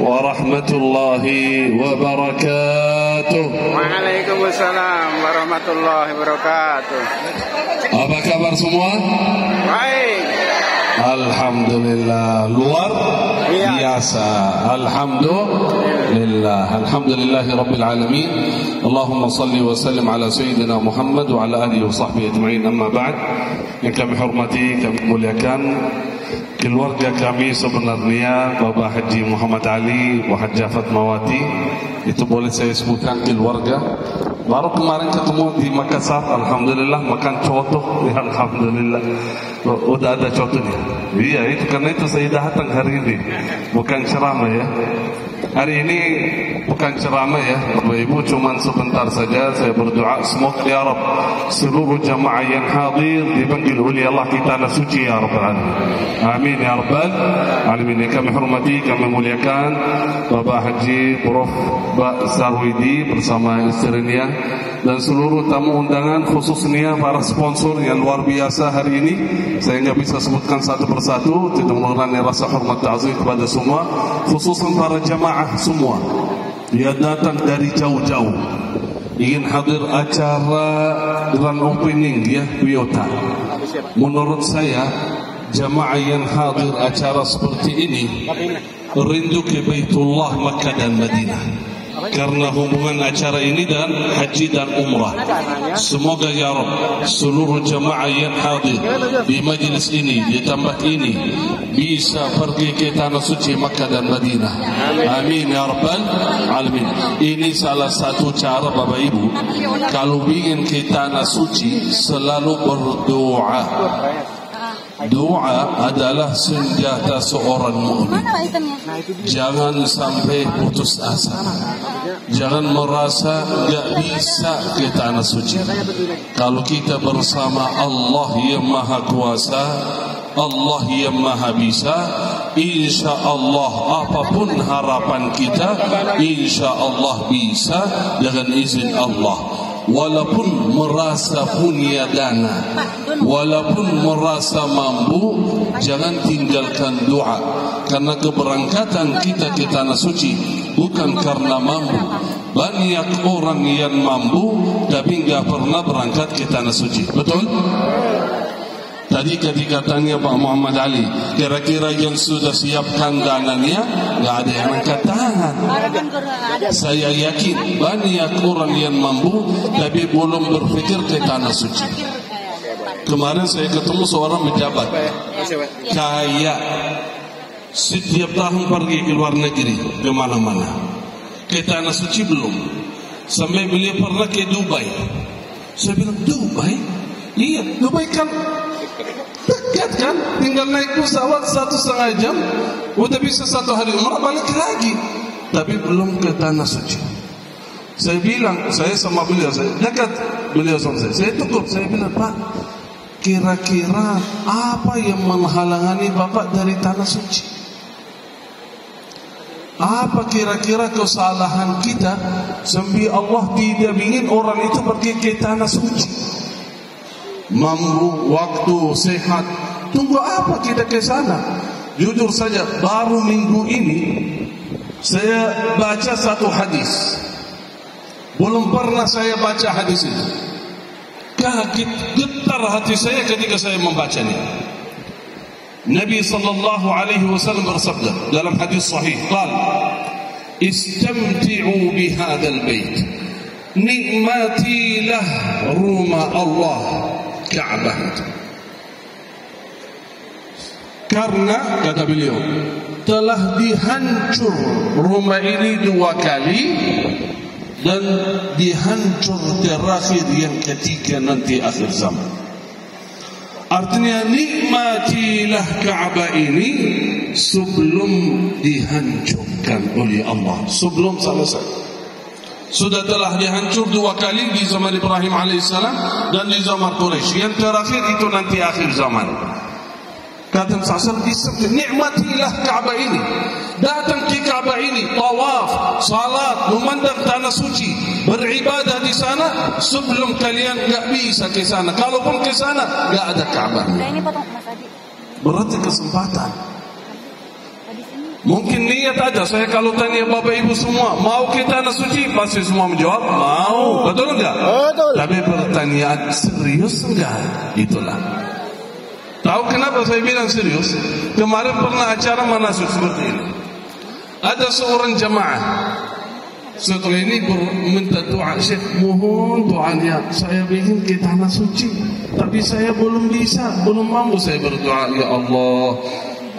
warahmatullahi wabarakatuh. Waalaikumsalam warahmatullahi wabarakatuh. Apa kabar semua? Baik. Alhamdulillah, luar biasa. Alhamdulillahi rabbil alamin. Allahumma salli wa sallim ala sayyidina Muhammad wa ala alihi wa sahbihi ajma'in. Amma ba'd. Yang kami hormati, kami muliakan keluarga kami sebenarnya, Bapak Haji Muhammad Ali wa Hajjah Fatmawati. Itu boleh saya sebutkan keluarga. Baru kemarin ketemu di Makassar, alhamdulillah makan coto, ya alhamdulillah. Udah ada cotonya. Iya, itu karena itu saya datang hari ini, bukan ceramah ya. Hari ini bukan ceramah ya, Bapak Ibu, cuma sebentar saja saya berdoa semoga ya Rabb seluruh jamaah yang hadir dipanggil oleh Allah ke tanah suci ya Rabbal alamin. Amin ya Rabbal alamin. Kami hormati, kami muliakan Bapak Haji Prof. Sarwidi bersama istrinya dan seluruh tamu undangan, khususnya para sponsor yang luar biasa hari ini. Saya nggak bisa sebutkan satu persatu, tidak mengurangi rasa hormat ta'zim kepada semua, khususnya para jamaah semua. Dia datang dari jauh-jauh ingin hadir acara grand opening ya Toyota. Menurut saya jamaah yang hadir acara seperti ini rindu ke Baitullah Makkah dan Madinah. Karena hubungan acara ini dan haji dan umrah. Semoga ya Rabb seluruh jamaah yang hadir di majlis ini, di tempat ini, bisa pergi ke tanah suci Makkah dan Madinah. Amin ya Rabbal alamin. Ini salah satu cara Bapak Ibu kalau ingin ke tanah suci selalu berdoa. Doa adalah senjata seorang mukmin. Jangan sampai putus asa. Jangan merasa gak bisa ke tanah suci. Kalau kita bersama Allah yang Maha Kuasa, Allah yang Maha Bisa, insya Allah apapun harapan kita, insya Allah bisa dengan izin Allah. Walaupun merasa punya dana, walaupun merasa mampu, jangan tinggalkan doa. Karena keberangkatan kita ke tanah suci bukan karena mampu. Banyak orang yang mampu tapi nggak pernah berangkat ke tanah suci. Betul? Tadi ketika tanya Pak Muhammad Ali, kira-kira yang sudah siapkan dananya, nggak ada yang angkat tangan. Saya yakin banyak orang yang mampu tapi belum berpikir ke tanah suci. Kemarin saya ketemu seorang pejabat kaya, setiap tahun pergi ke luar negeri, ke mana-mana. Ke tanah suci belum. Sampai beliau pernah ke Dubai. Saya bilang, Dubai? Iya, Dubai kan dekat kan, tinggal naik pesawat 1,5 jam, udah bisa 1 hari umrah balik lagi. Tapi belum ke tanah suci. Saya bilang, saya sama beliau, saya dekat beliau sama saya tutup, saya bilang, Pak, kira-kira apa yang menghalangi Bapak dari tanah suci? Apa kira-kira kesalahan kita sampai Allah tidak ingin orang itu pergi ke tanah suci? Mampu, waktu, sehat. Tunggu apa kita ke sana? Jujur saja, baru minggu ini saya baca satu hadis. Belum pernah saya baca hadis ini. Kaget, getar hati saya ketika saya membacanya. Nabi sallallahu alaihi wasallam bersabda dalam hadis sahih, qala istamti'u bihadzal bait. Nikmati lah rumah Allah Ka'bah. Karena kata beliau telah dihancur rumah ini 2 kali dan dihancur terakhir yang ketiga nanti akhir zaman. Artinya nikmatilah Ka'bah ini sebelum dihancurkan oleh Allah, sebelum selesai. Sudah telah dihancur 2 kali di zaman Ibrahim alaihissalam dan di zaman Quraisy. Yang terakhir itu nanti akhir zaman. Kata Rasulullah, nikmatilah Ka'bah ini. Datang ke Ka'bah ini, tawaf, salat, memandang tanah suci, beribadah di sana sebelum kalian enggak bisa ke sana. Kalaupun ke sana enggak ada Ka'bah. Ini potong Mas Adi. Berarti kesempatan. Mungkin niat aja. Saya kalau tanya Bapak Ibu semua, mau kita tanah suci? Pasti semua menjawab, mau. Betul enggak? Betul. Tapi pertanyaan serius enggak? Itulah. Tahu kenapa saya bilang serius? Kemarin pernah acara manasik seperti ini. Ada seorang jamaah. Setelah ini minta doa, Syekh, mohon doanya. Saya ingin ke tanah suci, tapi saya belum bisa, belum mampu saya berdoa. Ya Allah,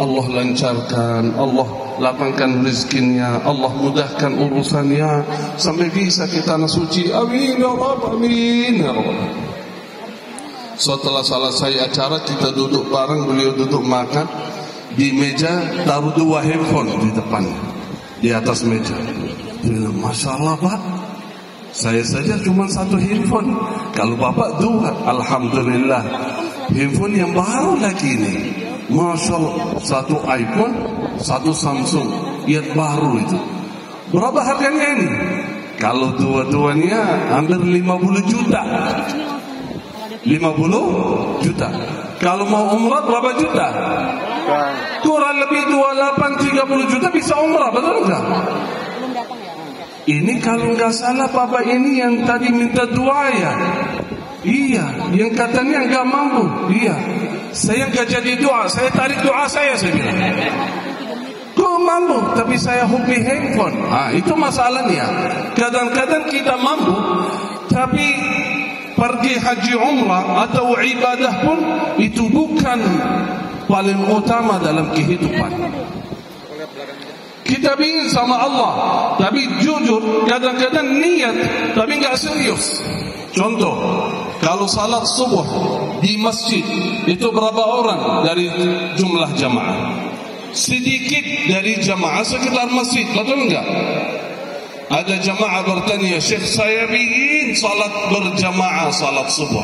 Allah lancarkan, Allah lapangkan rezekinya, Allah mudahkan urusannya sampai bisa ke tanah suci. Amin ya Rabb, amin ya Rabb. Setelah selesai acara kita duduk bareng, beliau duduk makan di meja, taruh 2 handphone di depan, di atas meja. Masya Allah Pak, saya saja cuma 1 handphone, kalau Bapak 2, Alhamdulillah. Handphone yang baru lagi ini, Masya Allah, 1 iPhone, 1 Samsung, yang baru itu. Berapa harganya ini? Kalau dua-duanya hampir 50 juta. 50 juta. Kalau mau umrah berapa juta? Kurang lebih 28, 30 juta bisa umrah, betul enggak? Ini kalau enggak salah Bapak ini yang tadi minta doa ya. Iya, yang katanya enggak mampu. Iya. Saya enggak jadi doa, saya tarik doa saya bilang. Kau mampu, tapi saya hobi handphone. Itu masalahnya. Kadang-kadang kita mampu, tapi pergi haji umrah atau ibadah pun itu bukan paling utama dalam kehidupan. Kita ingin sama Allah, tapi jujur kadang-kadang niat tapi enggak serius. Contoh, kalau salat subuh di masjid itu berapa orang dari jumlah jamaah? Sedikit dari jamaah sekitar masjid, betul enggak? Ada jamaah bertanya, Syekh, saya ingin salat berjamaah salat subuh,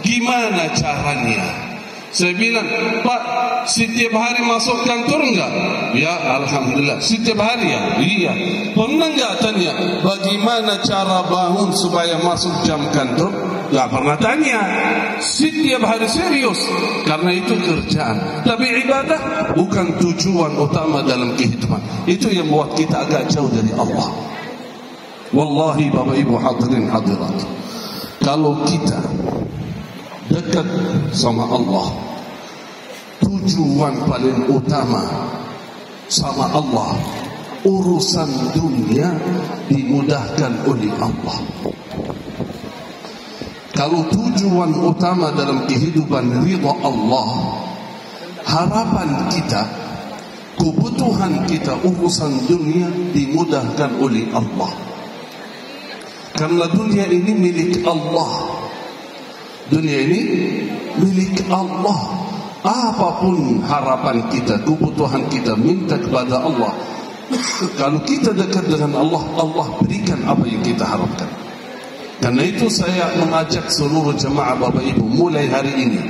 gimana caranya? Saya bilang, Pak, setiap hari masuk kantor enggak? Ya, Alhamdulillah. Setiap hari ya? Iya. Pernah enggak tanya, bagaimana cara bangun supaya masuk jam kantor? Enggak pernah tanya. Setiap hari serius, karena itu kerjaan. Tapi ibadah bukan tujuan utama dalam kehidupan. Itu yang membuat kita agak jauh dari Allah. Wallahi Bapak Ibu hadirin hadirat, kalau kita dekat sama Allah, tujuan paling utama sama Allah, urusan dunia dimudahkan oleh Allah. Kalau tujuan utama dalam kehidupan ridha Allah, harapan kita, kebutuhan kita, urusan dunia dimudahkan oleh Allah. Karena dunia ini milik Allah. Dunia ini milik Allah. Apapun harapan kita, kebutuhan kita, minta kepada Allah. Kalau kita dekat dengan Allah, Allah berikan apa yang kita harapkan. Karena itu saya mengajak seluruh jemaah Bapak Ibu, mulai hari ini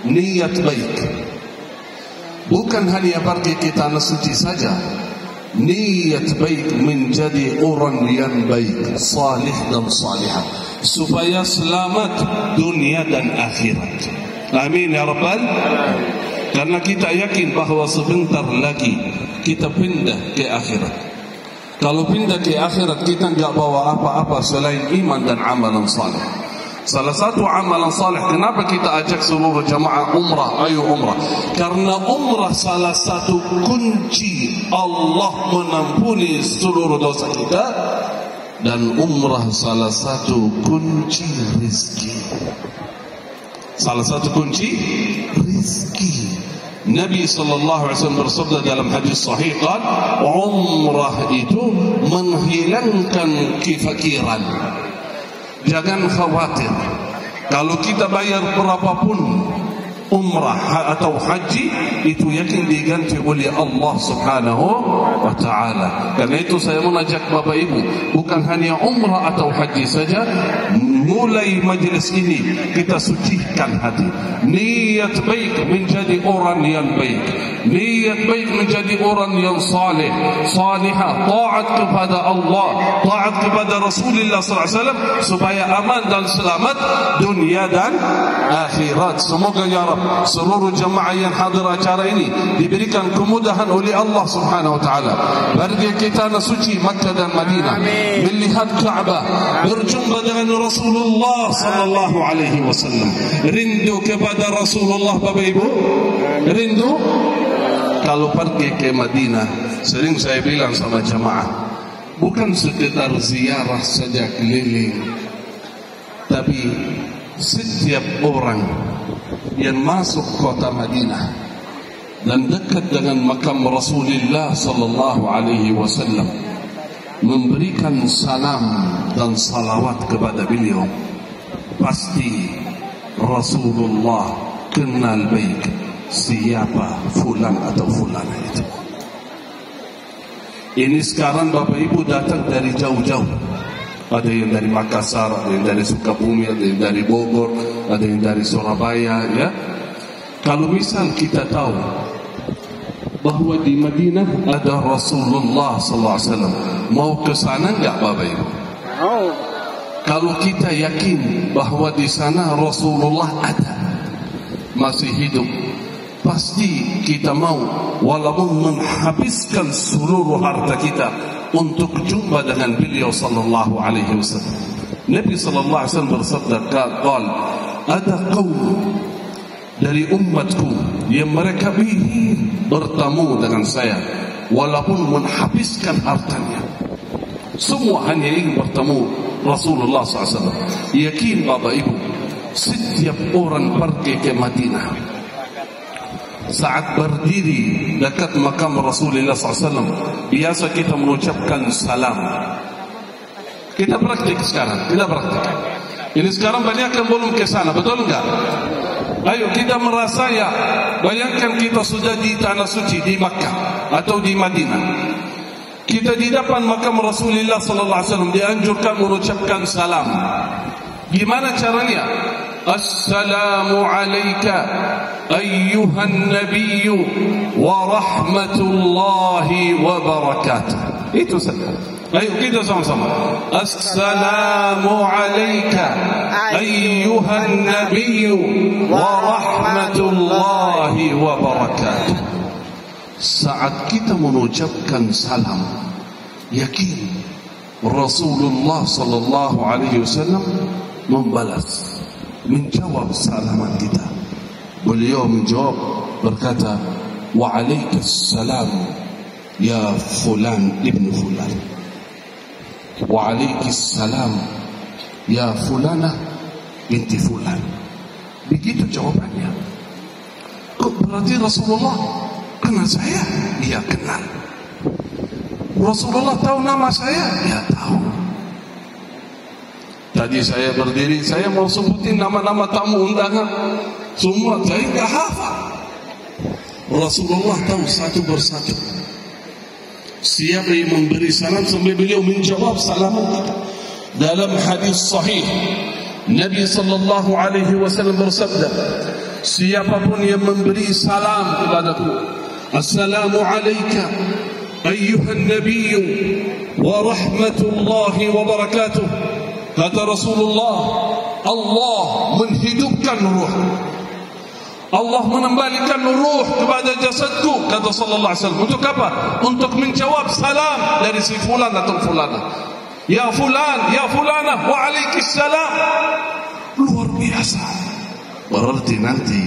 niat baik. Bukan hanya pergi ke tanah suci saja. Niat baik menjadi orang yang baik, salih dan salihah, supaya selamat dunia dan akhirat. Amin ya Rabbal. Karena kita yakin bahawa sebentar lagi kita pindah ke akhirat. Kalau pindah ke akhirat, kita enggak bawa apa-apa selain iman dan amalan salih. Salah satu amalan salih, kenapa kita ajak seluruh jamaah umrah? Ayo umrah. Karena umrah salah satu kunci Allah mengampuni seluruh dosa kita, dan umrah salah satu kunci rezeki. Salah satu kunci rezeki. Nabi SAW bersabda dalam hadis sahih, umrah itu menghilangkan kefakiran. Jangan khawatir, kalau kita bayar berapapun umrah atau haji, itu yakin diganti oleh Allah Subhanahu wa ta'ala. Karena itu saya mengajak Bapak Ibu, bukan hanya umrah atau haji saja, mulai majlis ini kita sucikan hati, niat baik menjadi orang yang baik. niat baik menjadi orang yang saleh, salihah, taat kepada Allah, taat kepada Rasulullah sallallahu alaihi wasallam, supaya aman dan selamat dunia dan akhirat. Semoga ya Rabb seluruh jemaah yang hadir acara ini diberikan kemudahan oleh Allah Subhanahu wa taala. Pergi ke tanah suci Makkah dan Madinah, melihat Ka'bah, berjumpa dengan Rasulullah sallallahu alaihi wasallam. Rindu kepada Rasulullah Bapak Ibu? Rindu? Kalau pergi ke Madinah, sering saya bilang sama jemaah, bukan sekedar ziarah saja keliling, tapi setiap orang yang masuk kota Madinah dan dekat dengan makam Rasulullah sallallahu alaihi wasallam, memberikan salam dan salawat kepada beliau, pasti Rasulullah kenal baik siapa fulan atau fulana itu. Ini sekarang Bapak Ibu datang dari jauh-jauh. Ada yang dari Makassar, ada yang dari Sukabumi, ada yang dari Bogor, ada yang dari Surabaya, ya. Kalau misal kita tahu bahwa di Madinah ada Rasulullah sallallahu alaihi wasallam, mau ke sana enggak Bapak Ibu? Kalau kita yakin bahwa di sana Rasulullah ada, masih hidup, pasti kita mau walaupun menghabiskan seluruh harta kita untuk jumpa dengan beliau sallallahu alaihi wasallam. Nabi sallallahu alaihi wasallam bersabda, "Qal, ada kaum dari umatku yang mereka ingin bertemu dengan saya walaupun menghabiskan hartanya." Semua hanya ingin bertemu Rasulullah SAW. Yakin Bapak Ibu, setiap orang pergi ke Madinah, saat berdiri dekat makam Rasulullah SAW, biasa kita mengucapkan salam. Kita praktik sekarang, kita praktik. Ini sekarang banyak yang belum ke sana, betul enggak? Ayo kita merasa ya, bayangkan kita sudah di tanah suci di Makkah atau di Madinah. Kita di depan makam Rasulullah sallallahu alaihi wasallam, dianjurkan mengucapkan salam. Gimana caranya? Assalamu alayka ayyuhan nabiyyu wa rahmatullahi wa barakatuh. Itu saja. Ayo kita sama-sama. Assalamu alayka ayyuhan nabiyyu wa rahmatullahi wa barakatuh. Saat kita mengucapkan salam, yakin Rasulullah sallallahu alaihi wasallam membalas, menjawab salaman kita. Beliau menjawab berkata, "Wa alaikassalam ya fulan ibn fulan. Wa alaikassalam ya fulana binti fulan." Begitu jawabannya. Berarti Rasulullah kenal saya? Ia kenal. Rasulullah tahu nama saya? Ia tahu. Tadi saya berdiri, saya mau sebutin nama-nama tamu undangan, semua saya enggak hafal. Rasulullah tahu satu persatu siapa yang memberi salam sampai beliau menjawab salaman kita. Dalam hadis sahih, Nabi sallallahu alaihi wasallam bersabda, siapapun yang memberi salam kepadaku, assalamu alayka ayyuhan nabiyyu wa rahmatullahi wa barakatuh, kata Rasulullah, Allah menghidupkan ruh, Allah mengembalikan ruh kepada jasadku, kata sallallahu alaihi wasallam. Untuk apa? Untuk menjawab salam dari si fulan atau fulana. Ya fulan, ya fulana, wa alaikissalam. Luar biasa. Berarti nanti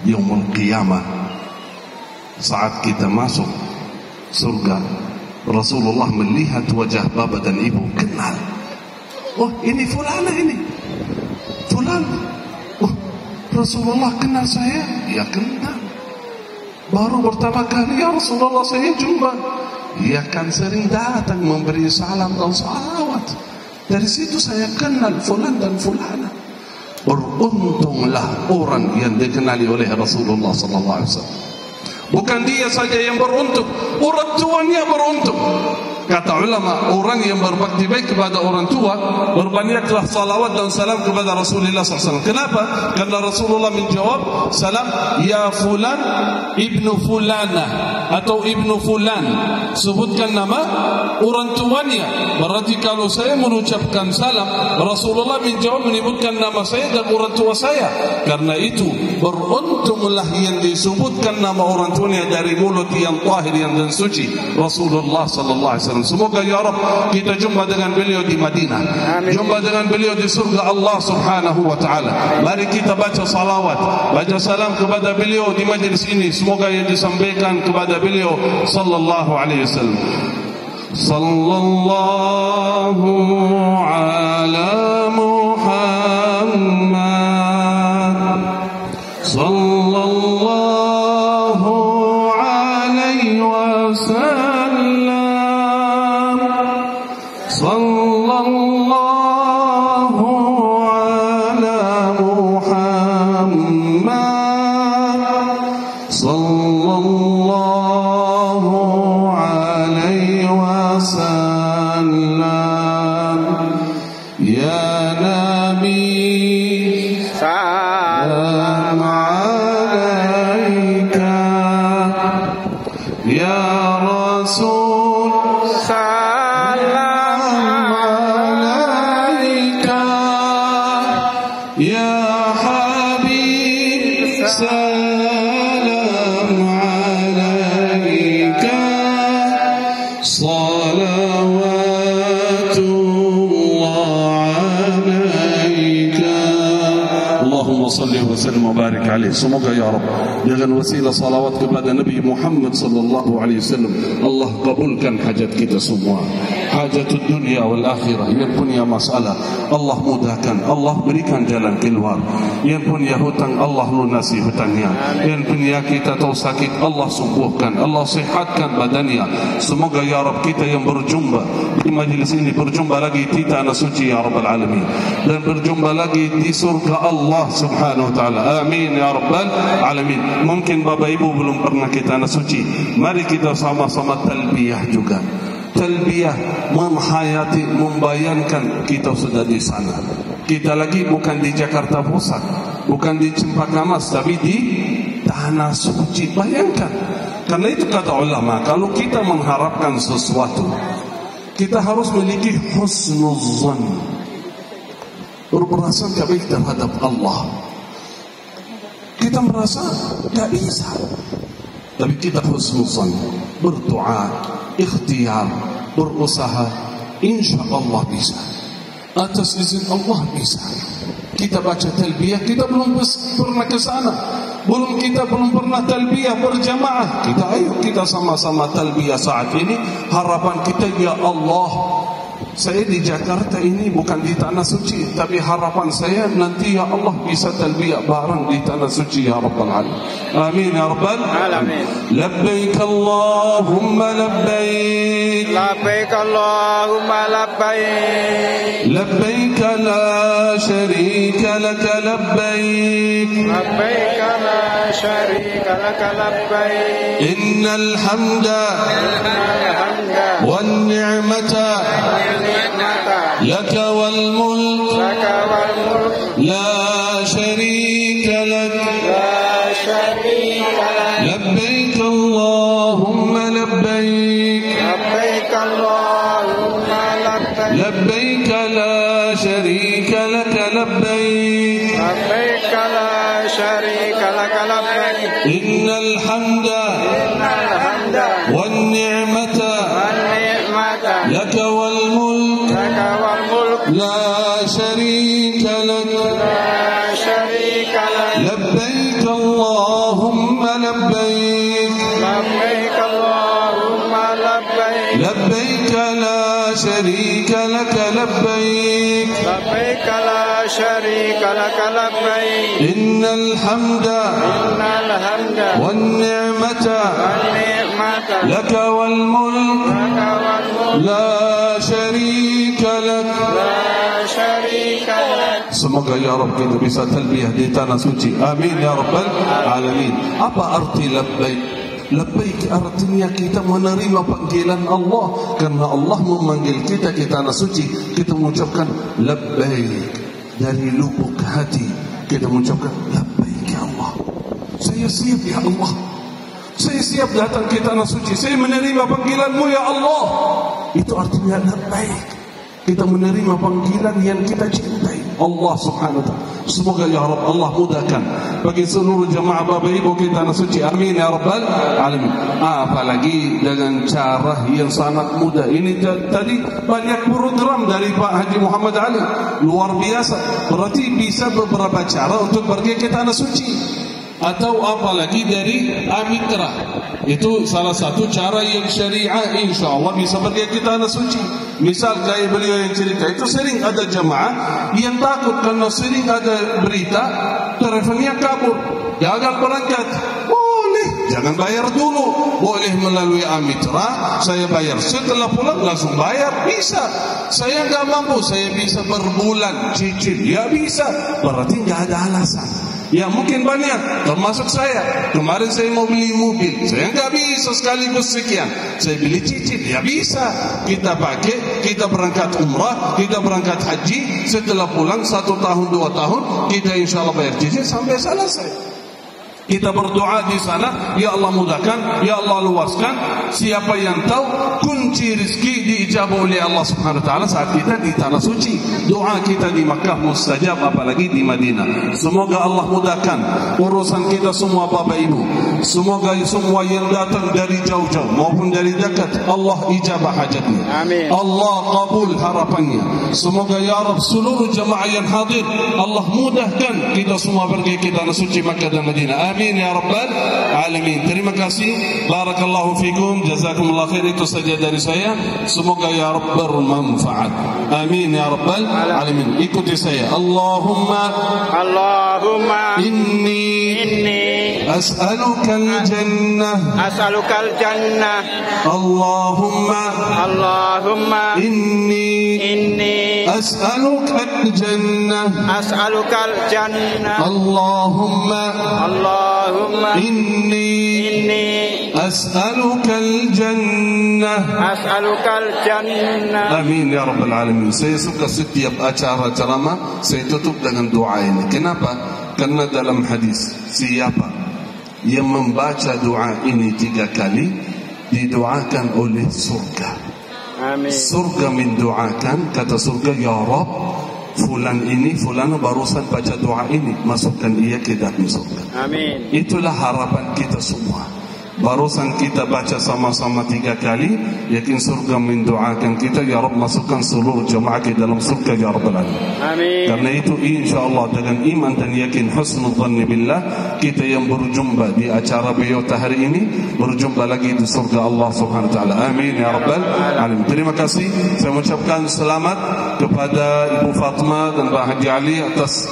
yaumul qiyamah, saat kita masuk surga, Rasulullah melihat wajah bapa dan ibu, kenal. Oh, ini fulana, ini fulan. Oh, Rasulullah kenal saya? Ya kenal. Baru pertama kali ya Rasulullah saya jumpa. Dia kan sering datang memberi salam dan salawat. Dari situ saya kenal fulan dan fulana. Beruntunglah orang yang dikenali oleh Rasulullah sallallahu alaihi wasallam. Bukan dia saja yang beruntung, orang tuanya beruntung. Kata ulama, orang yang berbakti baik kepada orang tua, berbanyaklah salawat dan salam kepada Rasulullah SAW. Kenapa? Karena Rasulullah menjawab salam, ya fulan ibnu fulana atau ibnu fulan, sebutkan nama orang tuanya. Berarti kalau saya mengucapkan salam, Rasulullah menjawab menyebutkan nama saya dan orang tua saya. Karena itu beruntunglah yang disebutkan nama orang tuanya dari mulut yang tahir, yang dan suci, Rasulullah sallallahu alaihi wasallam. Semoga ya Rabb kita jumpa dengan beliau di Madinah, jumpa dengan beliau di surga Allah subhanahu wa ta'ala. Mari kita baca salawat, baca salam kepada beliau di majlis ini. Semoga yang disampaikan kepada beliau sallallahu alaihi wasallam. Sallallahu ala Muhammad, sallallahu alaihi wasallam. Semoga ya Rabb dengan wasilah salawat kepada Nabi Muhammad sallallahu alaihi wasallam, Allah kabulkan hajat kita semua, hajat dunia wal akhirah. Yang punya masalah Allah mudahkan, Allah berikan jalan keluar. Yang punya hutang Allah lunasi hutangnya. Yang penyakit atau sakit Allah sembuhkan, Allah sihatkan badannya. Semoga ya Rabb kita yang berjumpa di majlis ini berjumpa lagi di tanah suci ya Rabbal alamin, dan berjumpa lagi di surga Allah subhanahu wa ta'ala. Amin ya Rabbal alamin. Mungkin Bapak Ibu belum pernah ke tanah suci, mari kita sama-sama talbiyah juga. Talbiyah menghayati, membayangkan kita sudah di sana. Kita lagi bukan di Jakarta Pusat, bukan di Cempaka Mas, tapi di tanah suci. Bayangkan. Karena itu kata ulama, kalau kita mengharapkan sesuatu, kita harus memiliki husnuzan, berprasangka baik terhadap Allah. Kita merasa tidak bisa, tapi kita husnuzan, berdoa, ikhtiar, berusaha, insya Allah bisa. Atas izin Allah bisa. Kita baca talbiyah, kita belum pernah ke sana. Kita belum pernah talbiyah berjamaah. Ayo kita sama-sama talbiyah saat ini. Harapan kita, ya Allah, saya di Jakarta ini bukan di tanah suci, tapi harapan saya nanti ya Allah bisa talbiyah bareng di tanah suci ya Rabbal alamin. Amin ya Rabbal alamin. Labbaik Allahumma labbaik, labbaik Allahumma labbaik, labbaik la syarika lak labbaik, labbaik la syarika lak labbaik. Innal hamda wan ni'mata لك والملك لا شريك لك لبيك اللهم لبيك لبيك لا شريك لك لبيك إن الحمد والنعمة لك والملك لا شريك لك لبيك اللهم لبيك لبيك لا شريك لك لبيك إن الحمد والنعمة لك والملك لا شريك لك. Semoga ya Rabb kita bisa talbiyah di tanah suci. Amin ya Rabbal alamin. Apa arti labbaik? Labbaik artinya kita menerima panggilan Allah. Karena Allah memanggil kita tanah suci, kita mengucapkan labbaik. Dari lubuk hati kita mengucapkan labbaik ya Allah. Saya siap ya Allah. Saya siap datang ke tanah suci. Saya menerima panggilan-Mu ya Allah. Itu artinya labbaik. Kita menerima panggilan yang kita cintai, Allah Subhanahu wa ta'ala. Semoga ya Rabb Allah mudahkan bagi seluruh jemaah Bapak Ibu kita tanah suci. Amin ya Rabbal alamin. Apalagi dengan cara yang sangat mudah. Ini tadi banyak program dari Pak Haji Muhammad Ali, luar biasa. Berarti bisa beberapa cara untuk pergi ke tanah suci. Atau apalagi dari Amitra, itu salah satu cara yang syariah, insya Allah bisa pergi ke tanah suci. Misal kayak beliau yang cerita itu, sering ada jemaah yang takut karena sering ada berita teleponnya kabur, gagal berangkat. Boleh, jangan bayar dulu. Boleh melalui Amitra, saya bayar, setelah pulang langsung bayar, bisa. Saya nggak mampu, saya bisa berbulan cicil, ya bisa. Berarti nggak ada alasan. Ya mungkin banyak, termasuk saya. Kemarin saya mau beli mobil, saya nggak bisa sekaligus sekian. Saya beli cicil, ya bisa. Kita pakai, kita berangkat umrah, kita berangkat haji. Setelah pulang 1 tahun 2 tahun, kita insya Allah bayar cicil sampai selesai. Kita berdoa di sana, ya Allah mudahkan, ya Allah luaskan. Siapa yang tahu kunci rezeki diijabah oleh Allah Subhanahu wa ta'ala saat kita di tanah suci. Doa kita di Makkah mustajab, apalagi di Madinah. Semoga Allah mudahkan urusan kita semua Bapak Ibu. Semoga semua yang datang dari jauh-jauh maupun dari dekat, Allah ijabah hajatnya. Amin. Allah kabul harapannya. Semoga ya Rabb seluruh jemaah yang hadir, Allah mudahkan kita semua pergi ke tanah suci Makkah dan Madinah. Amin ya Rabbal alamin. Terima kasih. Barakallahu fikum. Jazakumullah khair. Itu saja dari saya. Semoga ya Rabb bermanfaat. Amin ya Rabbal alamin. Ikuti saya. Allahumma inni as'alukal jannah. Allahumma inni as'alukal jannah. Allahumma inni as'alukal jannah. Amin ya Rabbal alamin. Saya suka setiap acara ceramah saya tutup dengan doa ini. Kenapa? Karena dalam hadis, siapa yang membaca doa ini 3 kali didoakan oleh surga. Amin. Surga mendoakan, kata surga, ya Rabb, fulan ini, fulana barusan baca doa ini, masukkan ia ke dalam surga. Amin. Itulah harapan kita semua. Barusan kita baca sama-sama 3 kali, yakin surga mendoakan kita, ya Rabb masukkan seluruh jemaah ke dalam surga ya Rabbal alamin. Amin. Karena itu insyaAllah dengan iman dan yakin husnul dhanni billah, kita yang berjumpa di acara Biyota hari ini, berjumpa lagi di surga Allah Subhanahu wa ta'ala. Amin ya Rabbal alamin. Terima kasih. Saya mengucapkan selamat kepada Ibu Fatma dan Pak Haji Ali atas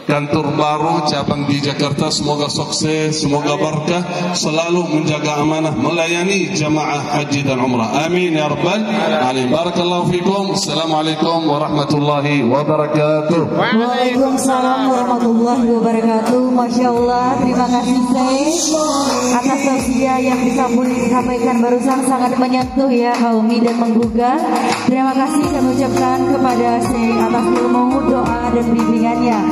kantor baru cabang di Jakarta. Semoga sukses, semoga berkah, selalu menjaga amanah melayani jamaah haji dan umrah. Amin ya Rabbal alamin. Barakallahu fikum. Assalamualaikum warahmatullahi wabarakatuh. Waalaikumsalam warahmatullahi wabarakatuh. Masya Allah, terima kasih Syekh atas tausiah yang disampaikan barusan, sangat menyentuh ya kaumi dan menggugah. Terima kasih saya ucapkan kepada Syekh atas ilmu, doa dan bimbingannya.